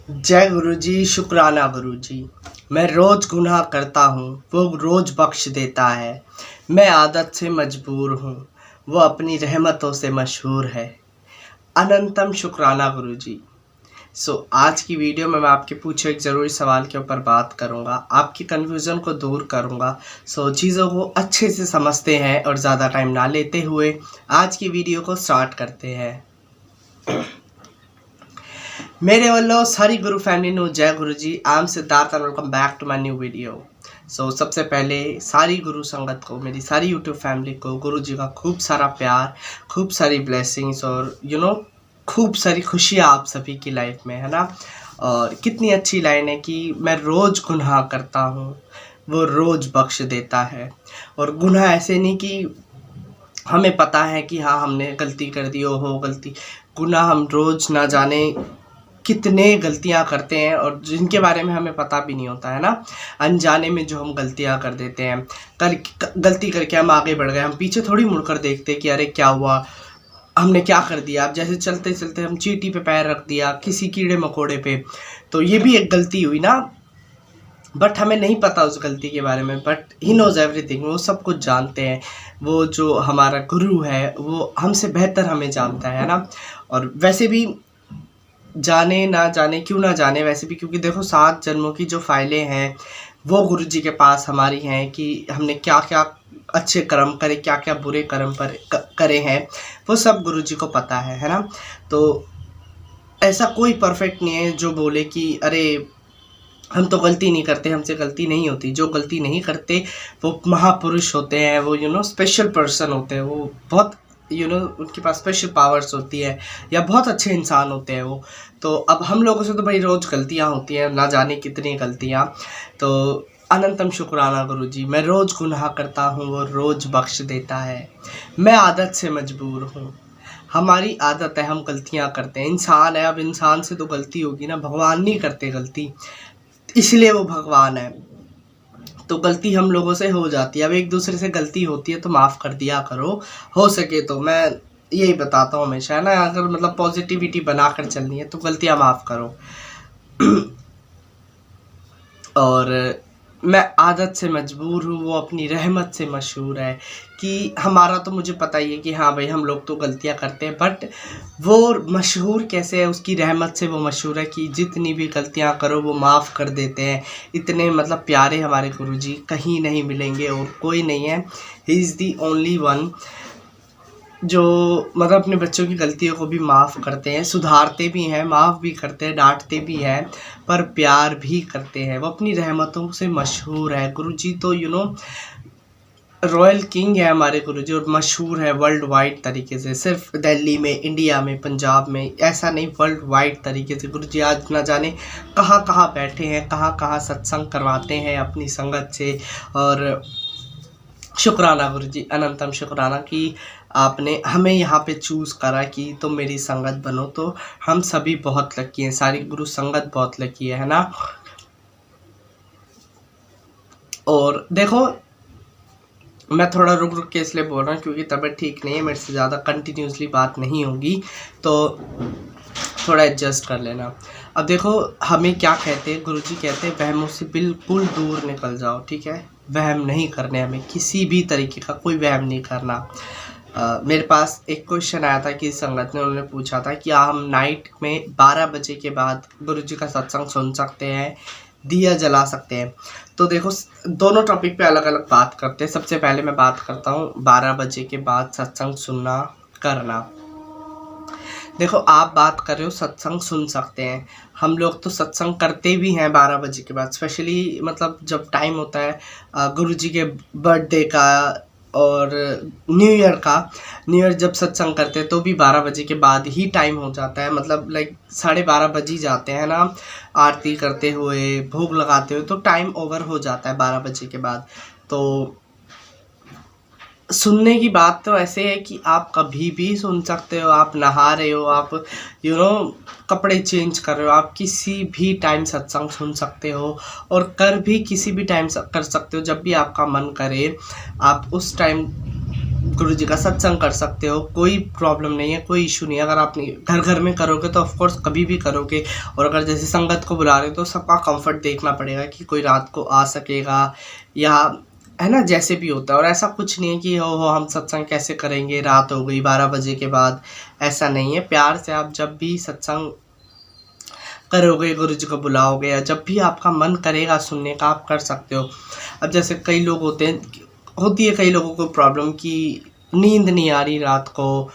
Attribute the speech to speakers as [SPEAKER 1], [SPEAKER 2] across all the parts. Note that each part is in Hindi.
[SPEAKER 1] जय गुरु जी, शुक्राना गुरु जी। मैं रोज़ गुनाह करता हूँ, वो रोज़ बख्श देता है। मैं आदत से मजबूर हूँ, वो अपनी रहमतों से मशहूर है। अनंतम शुक्राना गुरु जी। आज की वीडियो में मैं आपके पूछे एक ज़रूरी सवाल के ऊपर बात करूँगा, आपकी कन्फ्यूज़न को दूर करूँगा। चीज़ों को अच्छे से समझते हैं और ज़्यादा टाइम ना लेते हुए आज की वीडियो को स्टार्ट करते हैं। मेरे वालों सारी गुरु फैमिली नो जय गुरु जी। I am Siddharth and welcome back to my new video. सबसे पहले सारी गुरु संगत को, मेरी सारी यूट्यूब फैमिली को गुरु जी का खूब सारा प्यार, खूब सारी ब्लेसिंग्स और खूब सारी खुशियाँ आप सभी की लाइफ में, है ना। और कितनी अच्छी लाइन है कि मैं रोज़ गुनाह करता हूँ, वो रोज़ बख्श देता है। और गुनाह ऐसे नहीं कि हमें पता है कि हाँ हमने गलती कर दी हो गलती, गुनाह हम रोज़ ना जाने कितने गलतियां करते हैं और जिनके बारे में हमें पता भी नहीं होता, है ना। अनजाने में जो हम गलतियां कर देते हैं, गलती करके हम आगे बढ़ गए, हम पीछे थोड़ी मुड़कर देखते कि अरे क्या हुआ, हमने क्या कर दिया। अब जैसे चलते चलते हम चींटी पे पैर रख दिया, किसी कीड़े मकोड़े पे, तो ये भी एक गलती हुई ना। बट हमें नहीं पता उस गलती के बारे में, बट ही नोज़ एवरीथिंग, वो सब कुछ जानते हैं। वो जो हमारा गुरु है वो हमसे बेहतर हमें जानता है ना। और वैसे भी जाने ना जाने, क्यों ना जाने, वैसे भी, क्योंकि देखो 7 जन्मों की जो फाइलें हैं वो गुरु जी के पास हमारी हैं कि हमने क्या क्या अच्छे कर्म करे, क्या क्या बुरे कर्म पर करे हैं, वो सब गुरु जी को पता है ना। तो ऐसा कोई परफेक्ट नहीं है जो बोले कि अरे हम तो गलती नहीं करते, हमसे गलती नहीं होती। जो गलती नहीं करते वो महापुरुष होते हैं, वो स्पेशल पर्सन होते हैं, वो बहुत उनके पास स्पेशल पावर्स होती है, या बहुत अच्छे इंसान होते हैं वो। तो अब हम लोगों से तो भाई रोज़ गलतियां होती हैं, ना जाने कितनी गलतियां। तो अनंतम शुक्राना गुरु जी। मैं रोज़ गुनाह करता हूँ, वो रोज़ बख्श देता है। मैं आदत से मजबूर हूँ, हमारी आदत है, हम गलतियां करते हैं। इंसान है, अब इंसान से तो गलती होगी ना, भगवान नहीं करते गलती, इसलिए वो भगवान है। तो गलती हम लोगों से हो जाती है। अब एक दूसरे से गलती होती है तो माफ़ कर दिया करो, हो सके तो। मैं यही बताता हूँ हमेशा, है ना। अगर मतलब पॉजिटिविटी बनाकर चलनी है तो गलतियाँ माफ़ करो। और मैं आदत से मजबूर हूँ, वो अपनी रहमत से मशहूर है। कि हमारा तो मुझे पता ही है कि हाँ भाई हम लोग तो गलतियाँ करते हैं, बट वो मशहूर कैसे है, उसकी रहमत से वो मशहूर है कि जितनी भी गलतियाँ करो वो माफ़ कर देते हैं। इतने मतलब प्यारे हमारे गुरुजी कहीं नहीं मिलेंगे और कोई नहीं है। He is the only one जो मतलब अपने बच्चों की गलतियों को भी माफ़ करते हैं, सुधारते भी हैं, माफ़ भी करते हैं, डांटते भी हैं, पर प्यार भी करते हैं। वो अपनी रहमतों से मशहूर है। गुरुजी तो रॉयल किंग है हमारे गुरुजी, और मशहूर है वर्ल्ड वाइड तरीके से। सिर्फ दिल्ली में, इंडिया में, पंजाब में ऐसा नहीं, वर्ल्ड वाइड तरीके से गुरुजी आज ना जाने कहाँ कहाँ बैठे हैं, कहाँ कहाँ सत्संग करवाते हैं अपनी संगत से। और शुक्राना गुरुजी, अनंतम शुक्राना कि आपने हमें यहाँ पे चूज़ करा कि तुम मेरी संगत बनो। तो हम सभी बहुत लकी हैं, सारी गुरु संगत बहुत लकी है ना। और देखो मैं थोड़ा रुक रुक के इसलिए बोल रहा हूँ क्योंकि तबीयत ठीक नहीं है, मेरे से ज़्यादा कंटिन्यूसली बात नहीं होगी, तो थोड़ा एडजस्ट कर लेना। अब देखो हमें क्या कहते हैं, गुरुजी कहते हैं वहमों से बिल्कुल दूर निकल जाओ, ठीक है। वहम नहीं करने, हमें किसी भी तरीके का कोई वहम नहीं करना। मेरे पास एक क्वेश्चन आया था कि संगत ने, उन्होंने पूछा था कि हम नाइट में 12 बजे के बाद गुरुजी का सत्संग सुन सकते हैं, दिया जला सकते हैं। तो देखो दोनों टॉपिक पे अलग अलग बात करते हैं। सबसे पहले मैं बात करता हूँ 12 बजे के बाद सत्संग सुनना करना। देखो आप बात कर रहे हो सत्संग सुन सकते हैं, हम लोग तो सत्संग करते भी हैं 12 बजे के बाद। स्पेशली मतलब जब टाइम होता है गुरुजी के बर्थडे का और न्यू ईयर जब सत्संग करते हैं तो भी 12 बजे के बाद ही टाइम हो जाता है। मतलब लाइक 12:30 बज ही जाते हैं ना, आरती करते हुए, भोग लगाते हुए, तो टाइम ओवर हो जाता है 12 बजे के बाद। तो सुनने की बात तो ऐसे है कि आप कभी भी सुन सकते हो, आप नहा रहे हो, आप कपड़े चेंज कर रहे हो, आप किसी भी टाइम सत्संग सुन सकते हो। और कर भी किसी भी टाइम कर सकते हो, जब भी आपका मन करे आप उस टाइम गुरु जी का सत्संग कर सकते हो, कोई प्रॉब्लम नहीं है, कोई इशू नहीं है। अगर आप घर घर में करोगे तो ऑफकोर्स कभी भी करोगे, और अगर जैसे संगत को बुला रहे हो तो सबका कंफर्ट देखना पड़ेगा कि कोई रात को आ सकेगा या है ना, जैसे भी होता है। और ऐसा कुछ नहीं है कि हो हम सत्संग कैसे करेंगे, रात हो गई 12 बजे के बाद, ऐसा नहीं है। प्यार से आप जब भी सत्संग करोगे, गुरु जी को बुलाओगे, या जब भी आपका मन करेगा सुनने का, आप कर सकते हो। अब जैसे कई लोग होते हैं, होती है कई लोगों को प्रॉब्लम कि नींद नहीं आ रही, रात को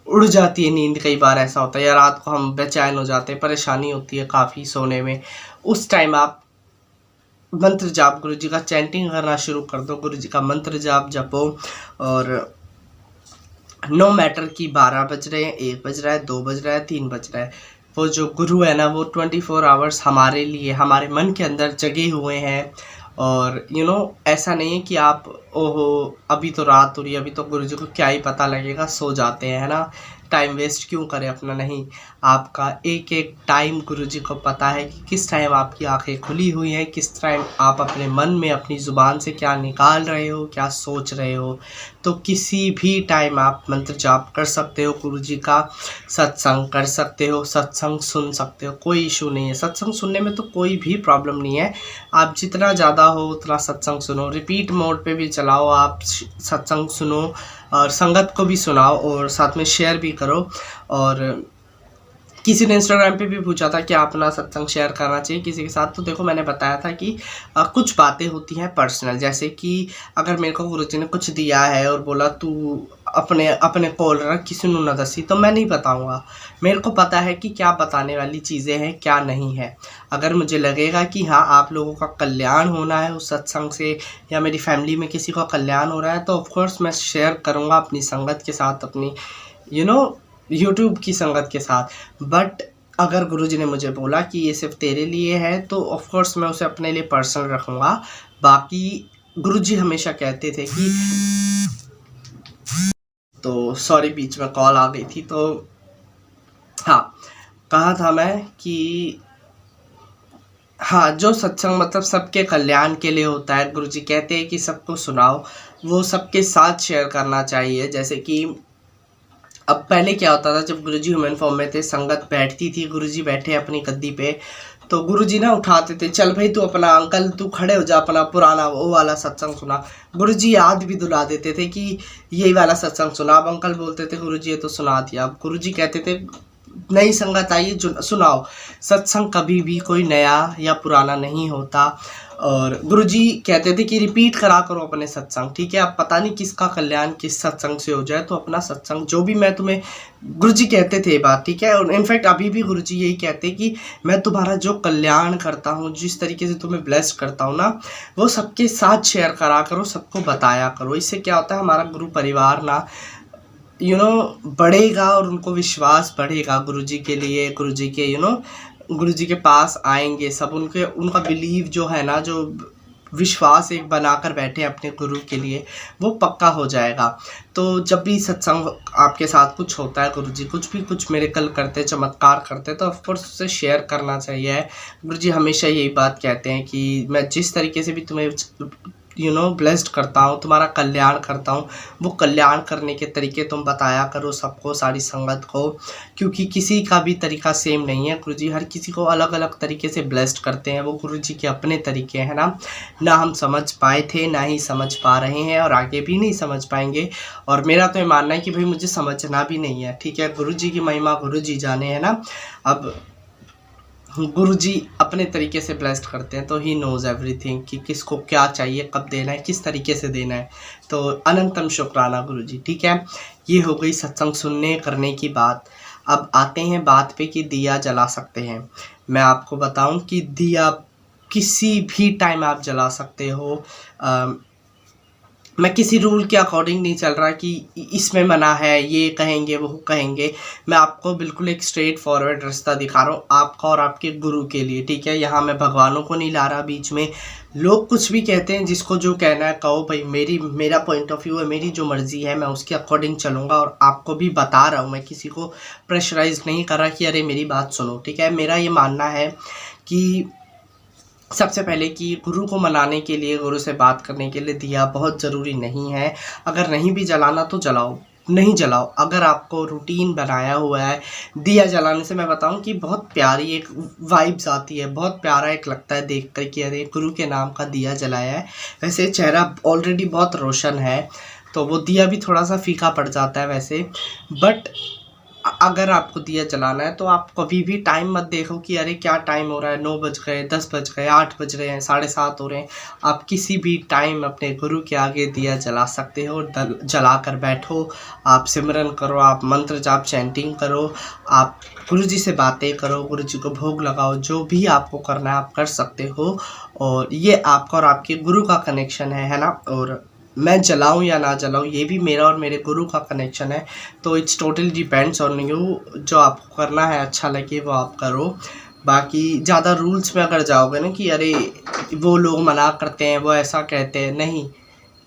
[SPEAKER 1] उड़ जाती है नींद, कई बार ऐसा होता है, या रात को हम बेचैन हो जाते हैं, परेशानी होती है काफ़ी सोने में। उस टाइम आप मंत्र जाप गुरु जी का चैंटिंग करना शुरू कर दो, गुरु जी का मंत्र जाप जपो। और नो मैटर कि 12 बज रहे हैं, 1 बज रहा है, 2 बज रहा है, 3 बज रहा है, वो जो गुरु है ना, वो 24 आवर्स हमारे लिए, हमारे मन के अंदर जगे हुए हैं। और ऐसा नहीं है कि आप ओहो अभी तो रात हो रही है, अभी तो गुरु जी को क्या ही पता लगेगा, सो जाते हैं, है ना, टाइम वेस्ट क्यों करें अपना। नहीं, आपका एक एक टाइम गुरु जी को पता है कि किस टाइम आपकी आंखें खुली हुई हैं, किस टाइम आप अपने मन में अपनी ज़ुबान से क्या निकाल रहे हो, क्या सोच रहे हो। तो किसी भी टाइम आप मंत्र जाप कर सकते हो, गुरु जी का सत्संग कर सकते हो, सत्संग सुन सकते हो, कोई इशू नहीं है। सत्संग सुनने में तो कोई भी प्रॉब्लम नहीं है, आप जितना ज़्यादा हो उतना सत्संग सुनो, रिपीट मोड पे भी चलाओ, आप सत्संग सुनो और संगत को भी सुनाओ और साथ में शेयर भी करो। और किसी ने इंस्टाग्राम पे भी पूछा था कि आप अपना सत्संग शेयर करना चाहिए किसी के साथ, तो देखो मैंने बताया था कि कुछ बातें होती हैं पर्सनल, जैसे कि अगर मेरे को गुरुजी ने कुछ दिया है और बोला तू अपने अपने कोल रख, किसी ने न दसी, तो मैं नहीं बताऊंगा। मेरे को पता है कि क्या बताने वाली चीज़ें हैं, क्या नहीं है। अगर मुझे लगेगा कि हाँ आप लोगों का कल्याण होना है उस सत्संग से, या मेरी फैमिली में किसी का कल्याण हो रहा है, तो ऑफकोर्स मैं शेयर करूँगा अपनी संगत के साथ, अपनी यूट्यूब की संगत के साथ। बट अगर गुरुजी ने मुझे बोला कि ये सिर्फ तेरे लिए है, तो ऑफ कोर्स मैं उसे अपने लिए पर्सनल रखूँगा। बाकी गुरुजी हमेशा कहते थे कि, तो सॉरी बीच में कॉल आ गई थी, तो हाँ कहा था मैं कि हाँ, जो सत्संग मतलब सबके कल्याण के लिए होता है, गुरुजी कहते हैं कि सबको सुनाओ, वो सबके साथ शेयर करना चाहिए। जैसे कि अब पहले क्या होता था, जब गुरुजी ह्यूमन फॉर्म में थे, संगत बैठती थी, गुरुजी बैठे अपनी गद्दी पे, तो गुरुजी ना उठाते थे, चल भाई तू अपना अंकल तू खड़े हो जा, अपना पुराना वो वाला सत्संग सुना। गुरुजी याद भी दिला देते थे कि यही वाला सत्संग सुना। अब अंकल बोलते थे गुरुजी ये तो सुना दिया। अब गुरुजी कहते थे नई संगत आई सुनाओ। सत्संग कभी भी कोई नया या पुराना नहीं होता। और गुरुजी कहते थे कि रिपीट करा करो अपने सत्संग, ठीक है। अब पता नहीं किसका कल्याण किस सत्संग से हो जाए, तो अपना सत्संग जो भी मैं तुम्हें, गुरुजी कहते थे बात, ठीक है। और इनफैक्ट अभी भी गुरुजी यही कहते हैं कि मैं तुम्हारा जो कल्याण करता हूँ, जिस तरीके से तुम्हें ब्लेस करता हूँ ना, वो सबके साथ शेयर करा करो, सबको बताया करो। इससे क्या होता है, हमारा गुरु परिवार ना बढ़ेगा और उनको विश्वास बढ़ेगा गुरुजी के लिए, गुरुजी के गुरुजी के पास आएंगे सब, उनका बिलीव जो है ना, जो विश्वास एक बनाकर बैठे अपने गुरु के लिए, वो पक्का हो जाएगा। तो जब भी सत्संग आपके साथ कुछ होता है, गुरुजी कुछ मिरेकल करते, चमत्कार करते, तो ऑफकोर्स उसे शेयर करना चाहिए। गुरुजी हमेशा यही बात कहते हैं कि मैं जिस तरीके से भी तुम्हें ब्लेस्ड करता हूँ, तुम्हारा कल्याण करता हूँ, वो कल्याण करने के तरीके तुम बताया करो सबको, सारी संगत को, क्योंकि किसी का भी तरीका सेम नहीं है। गुरुजी हर किसी को अलग अलग तरीके से ब्लेस्ड करते हैं, वो गुरुजी के अपने तरीके हैं ना हम समझ पाए थे, ना ही समझ पा रहे हैं, और आगे भी नहीं समझ पाएंगे। और मेरा तो ये मानना है कि भाई मुझे समझना भी नहीं है, ठीक है। गुरुजी की महिमा गुरुजी जाने, है ना। अब गुरुजी अपने तरीके से ब्लेस्ड करते हैं, तो ही नोज़ एवरीथिंग कि किसको क्या चाहिए, कब देना है, किस तरीके से देना है। तो अनंतम शुक्राना गुरुजी, ठीक है। ये हो गई सत्संग सुनने करने की बात। अब आते हैं बात पे कि दिया जला सकते हैं। मैं आपको बताऊं कि दिया किसी भी टाइम आप जला सकते हो। मैं किसी रूल के अकॉर्डिंग नहीं चल रहा कि इसमें मना है, ये कहेंगे वो कहेंगे। मैं आपको बिल्कुल एक स्ट्रेट फॉरवर्ड रास्ता दिखा रहा हूँ, आपका और आपके गुरु के लिए, ठीक है। यहाँ मैं भगवानों को नहीं ला रहा बीच में। लोग कुछ भी कहते हैं, जिसको जो कहना है कहो भाई, मेरा पॉइंट ऑफ व्यू है, मेरी जो मर्जी है, मैं उसके अकॉर्डिंग चलूँगा। और आपको भी बता रहा हूँ, मैं किसी को प्रेशराइज नहीं कर रहा कि अरे मेरी बात सुनो, ठीक है। मेरा ये मानना है कि सबसे पहले कि गुरु को मनाने के लिए, गुरु से बात करने के लिए दिया बहुत ज़रूरी नहीं है। अगर नहीं भी जलाना तो जलाओ, नहीं जलाओ। अगर आपको रूटीन बनाया हुआ है, दिया जलाने से मैं बताऊं कि बहुत प्यारी एक वाइब्स आती है, बहुत प्यारा एक लगता है देख कर कि अरे गुरु के नाम का दिया जलाया है। वैसे चेहरा ऑलरेडी बहुत रोशन है तो वो दिया भी थोड़ा सा फीका पड़ जाता है वैसे। बट अगर आपको दिया जलाना है तो आप कभी भी टाइम मत देखो कि अरे क्या टाइम हो रहा है, 9 बज गए, 10 बज गए, 8 बज रहे हैं, 7:30 हो रहे हैं। आप किसी भी टाइम अपने गुरु के आगे दिया जला सकते हो। जला कर बैठो, आप सिमरन करो, आप मंत्र जाप चैंटिंग करो, आप गुरु जी से बातें करो, गुरु जी को भोग लगाओ, जो भी आपको करना है आप कर सकते हो। और ये आपका और आपके गुरु का कनेक्शन है ना। और मैं जलाऊं या ना जलाऊं ये भी मेरा और मेरे गुरु का कनेक्शन है। तो it's totally depends on you. जो आपको करना है अच्छा लगे वो आप करो। बाकी ज़्यादा रूल्स में अगर जाओगे ना कि अरे वो लोग मना करते हैं, वो ऐसा कहते हैं, नहीं,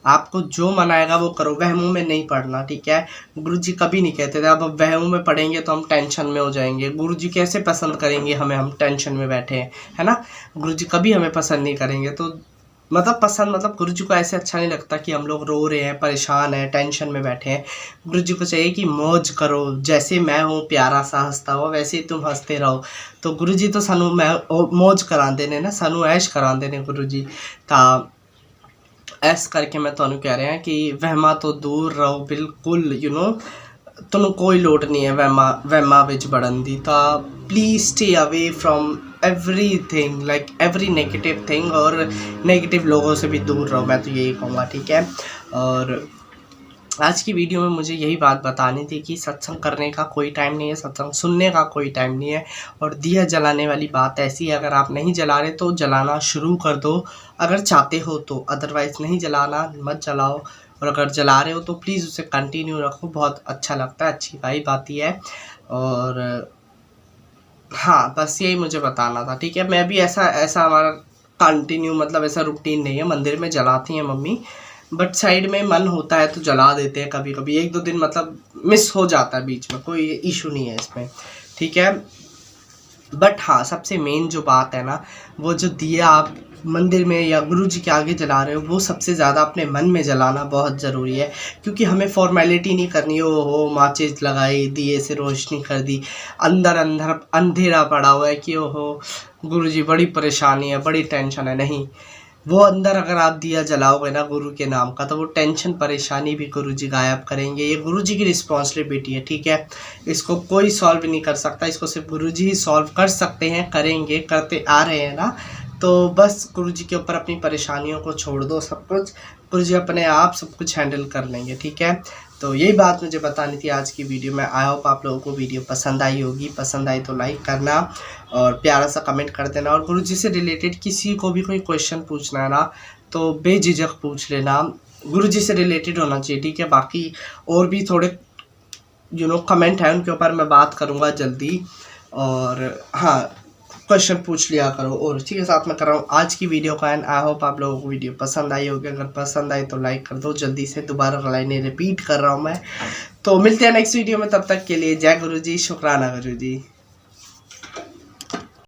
[SPEAKER 1] आपको जो मनाएगा वो करो। वहमों में नहीं पड़ना, ठीक है। गुरु जी कभी नहीं कहते थे अब वहमों में पड़ेंगे तो हम टेंशन में हो जाएंगे। गुरु जी कैसे पसंद करेंगे हमें, हम टेंशन में बैठे हैं, है ना। गुरु जी कभी हमें पसंद नहीं करेंगे। तो मतलब पसंद मतलब गुरु जी को ऐसे अच्छा नहीं लगता कि हम लोग रो रहे हैं, परेशान हैं, टेंशन में बैठे हैं। गुरु जी को चाहिए कि मौज करो, जैसे मैं हूँ प्यारा सा हंसता हुआ वैसे ही तुम हंसते रहो। तो गुरु जी तो सानू मौज कराते ने ना, सानू ऐश कराते ने गुरु जी। तो ऐस करके मैं ਤੁਹਾਨੂੰ कह रहा कि वहमा तो दूर रहो बिल्कुल, ਤੁਹਾਨੂੰ कोई लोड़ नहीं है वहमा विच बढ़न दी। तो please stay away from everything, like every negative thing, और नेगेटिव लोगों से भी दूर रहो, मैं तो यही कहूँगा, ठीक है। और आज की वीडियो में मुझे यही बात बतानी थी कि सत्संग करने का कोई टाइम नहीं है, सत्संग सुनने का कोई टाइम नहीं है। और दिया जलाने वाली बात ऐसी है, अगर आप नहीं जला रहे तो जलाना शुरू कर दो अगर चाहते हो तो, अदरवाइज़ नहीं जलाना, मत जलाओ। और अगर जला रहे हो तो प्लीज़ उसे कंटिन्यू रखो, बहुत अच्छा लगता है, अच्छी वाइब आती है। और हाँ, बस यही मुझे बताना था, ठीक है। मैं भी ऐसा हमारा कंटिन्यू मतलब ऐसा रूटीन नहीं है। मंदिर में जलाती हैं मम्मी, बट साइड में मन होता है तो जला देते हैं कभी कभी, 1-2 दिन मतलब मिस हो जाता है बीच में, कोई इशू नहीं है इसमें, ठीक है। बट हाँ, सबसे मेन जो बात है ना, वो जो दिया आप मंदिर में या गुरु जी के आगे जला रहे हो, वो सबसे ज़्यादा अपने मन में जलाना बहुत ज़रूरी है। क्योंकि हमें फॉर्मेलिटी नहीं करनी हो माचिस लगाई, दिए से रोशनी कर दी, अंदर अंदर अंधेरा पड़ा हुआ है कि ओहो गुरु जी बड़ी परेशानी है, बड़ी टेंशन है, नहीं। वो अंदर अगर आप दिया जलाओगे ना गुरु के नाम का, तो वो टेंशन परेशानी भी गुरु जी गायब करेंगे। ये गुरु जी की रिस्पॉन्सिबिलिटी है, ठीक है। इसको कोई सॉल्व नहीं कर सकता, इसको सिर्फ गुरु जी ही सॉल्व कर सकते हैं, करेंगे, करते आ रहे हैं ना। तो बस गुरु जी के ऊपर अपनी परेशानियों को छोड़ दो, सब कुछ गुरु जी अपने आप सब कुछ हैंडल कर लेंगे, ठीक है। तो यही बात मुझे बतानी थी आज की वीडियो में। आई होप आप लोगों को वीडियो पसंद आई होगी। पसंद आई तो लाइक करना और प्यारा सा कमेंट कर देना। और गुरु जी से रिलेटेड किसी को भी कोई क्वेश्चन पूछना है ना तो बेझिझक पूछ लेना, गुरु जी से रिलेटेड होना चाहिए, ठीक है। बाकी और भी थोड़े कमेंट है, उनके ऊपर मैं बात करूँगा जल्दी। और हाँ, क्वेश्चन पूछ लिया करो। और ठीक है, साथ में कर रहा हूँ आज की वीडियो का एंड आई होप आप लोगों को वीडियो पसंद आई होगी। अगर पसंद आई तो लाइक कर दो जल्दी से, दोबारा लाइनें रिपीट कर रहा हूँ मैं। तो मिलते हैं नेक्स्ट वीडियो में, तब तक के लिए जय गुरु जी, शुक्राना गुरु जी।